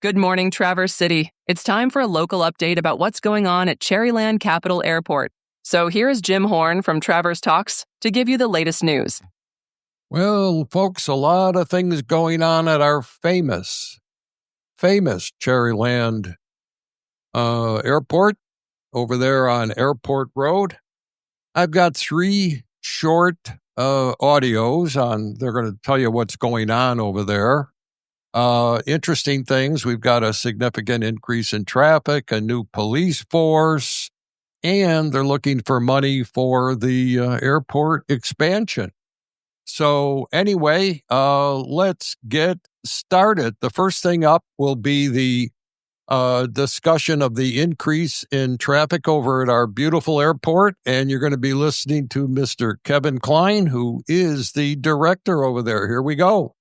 Good morning, Traverse City. It's time for a local update about what's going on at Cherryland Capital Airport. So here's Jim Horn from Traverse Talks to give you the latest news. Well, folks, a lot of things going on at our famous Cherryland Airport over there on Airport Road. I've got 3 short audios on. They're going to tell you what's going on over there. Interesting things. We've got a significant increase in traffic, a new police force, and they're looking for money for the airport expansion. So anyway, let's get started. The first thing up will be the discussion of the increase in traffic over at our beautiful airport. And you're going to be listening to Mr. Kevin Klein, who is the director over there. Here we go.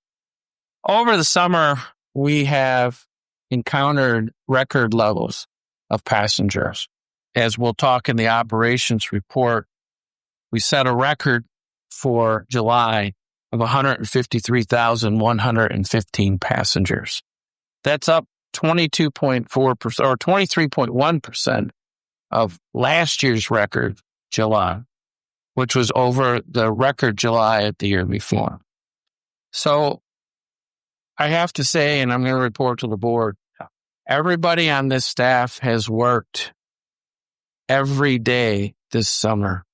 Over the summer, we have encountered record levels of passengers. As we'll talk in the operations report, we set a record for July of 153,115 passengers. That's up 22.4% or 23.1% of last year's record July, which was over the record July of the year before. So I have to say, and I'm going to report to the board, everybody on this staff has worked every day this summer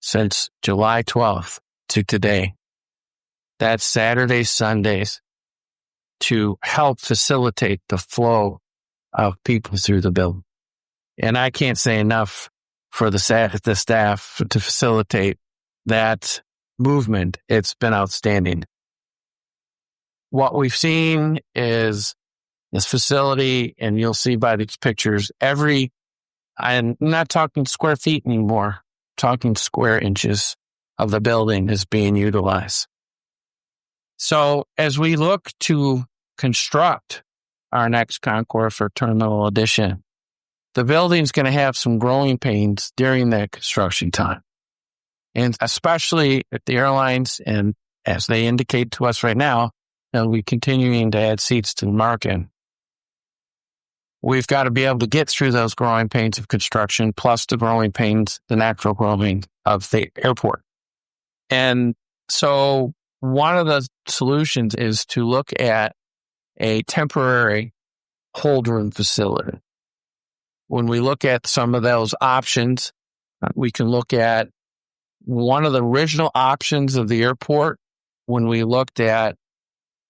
since July 12th to today. That's Saturdays, Sundays, to help facilitate the flow of people through the building. And I can't say enough for the staff to facilitate that movement. It's been outstanding. What we've seen is this facility, and you'll see by these pictures, I'm not talking square feet anymore, talking square inches of the building is being utilized. So as we look to construct our next concourse or terminal addition, the building's going to have some growing pains during that construction time. And especially at the airlines, and as they indicate to us right now, we're continuing to add seats to the market. We've got to be able to get through those growing pains of construction, plus the growing pains, the natural growing of the airport. And so one of the solutions is to look at a temporary hold room facility. When we look at some of those options, we can look at one of the original options of the airport when we looked at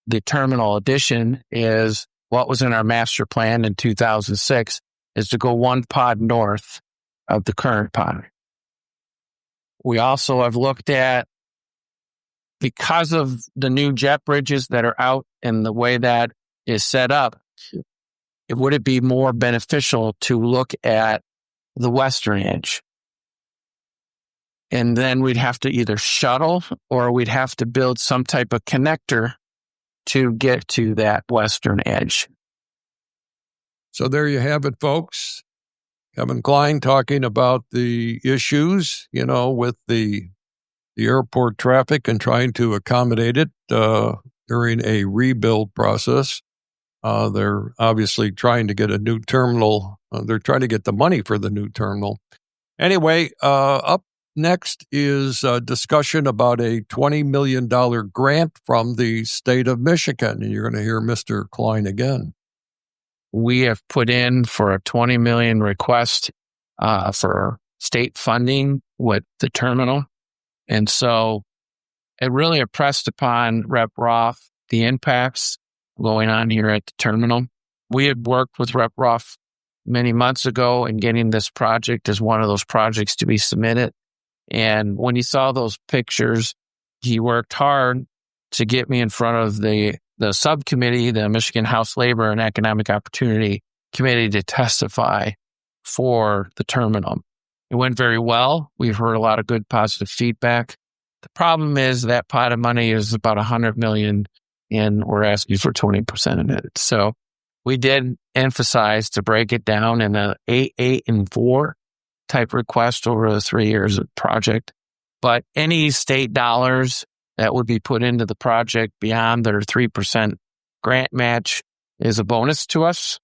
the terminal addition is what was in our master plan in 2006 is to go 1 pod north of the current pod. We also have looked at, because of the new jet bridges that are out and the way that is set up, would it be more beneficial to look at the western edge? And then we'd have to either shuttle or we'd have to build some type of connector to get to that western edge. So there you have it, folks. Kevin Klein talking about the issues, with the airport traffic and trying to accommodate it during a rebuild process. They're obviously trying to get a new terminal. They're trying to get the money for the new terminal. Anyway, up next is a discussion about a $20 million grant from the state of Michigan. And you're going to hear Mr. Klein again. We have put in for a $20 million request for state funding with the terminal. And so it really impressed upon Rep. Roth the impacts going on here at the terminal. We had worked with Rep. Roth many months ago in getting this project as one of those projects to be submitted. And when he saw those pictures, he worked hard to get me in front of the subcommittee, the Michigan House Labor and Economic Opportunity Committee, to testify for the terminal. It went very well. We've heard a lot of good positive feedback. The problem is that pot of money is about $100 million, and we're asking for 20% of it. So we did emphasize to break it down in a 8, 8, and 4 type request over the 3 years of project. But any state dollars that would be put into the project beyond their 3% grant match is a bonus to us.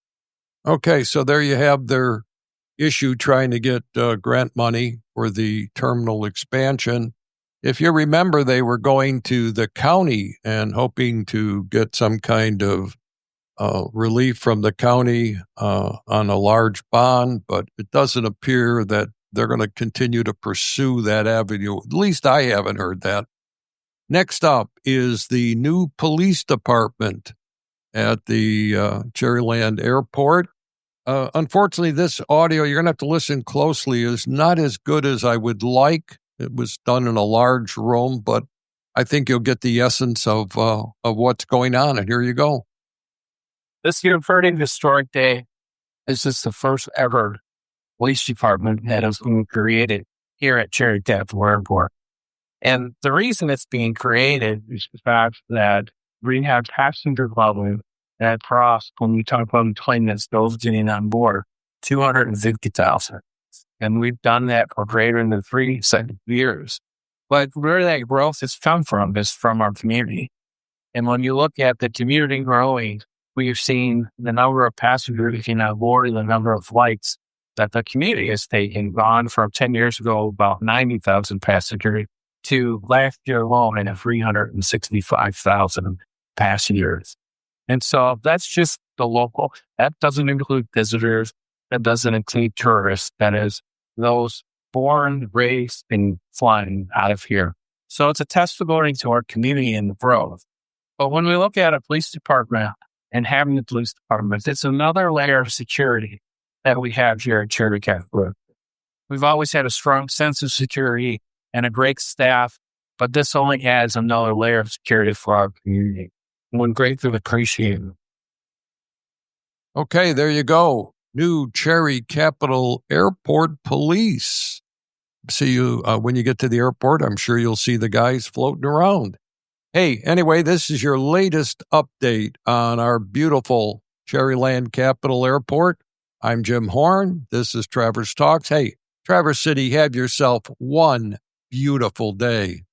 Okay, so there you have their issue trying to get grant money for the terminal expansion. If you remember, they were going to the county and hoping to get some kind of relief from the county on a large bond, but it doesn't appear that they're going to continue to pursue that avenue. At least I haven't heard that. Next up is the new police department at the Cherryland Airport. Unfortunately, this audio, you're going to have to listen closely, is not as good as I would like. It was done in a large room, but I think you'll get the essence of what's going on. And here you go. This year, pretty historic day. This is the first ever police department that has been created here at Cherry Capital Airport. And the reason it's being created is the fact that we have passenger volume that crossed, when we talk about a plane that's those getting on board, 250,000. And we've done that for greater than 3 years. But where that growth has come from is from our community. And when you look at the community growing, we've seen the number of passengers getting on board and the number of flights that the community has taken, gone from 10 years ago, about 90,000 passengers, to last year alone at 365,000 passengers. And so that's just the local. That doesn't include visitors. That doesn't include tourists. That is those born, raised, and flying out of here. So it's a testimony to our community and the growth. But when we look at a police department and having the police department, it's another layer of security that we have here at Cherry Capital. We've always had a strong sense of security and a great staff, but this only adds another layer of security for our community. We're greatly appreciated. Okay, there you go. New Cherry Capital Airport Police. See you when you get to the airport. I'm sure you'll see the guys floating around. Hey, anyway, this is your latest update on our beautiful Cherryland Capital Airport. I'm Jim Horn. This is Traverse Talks. Hey, Traverse City, have yourself one beautiful day.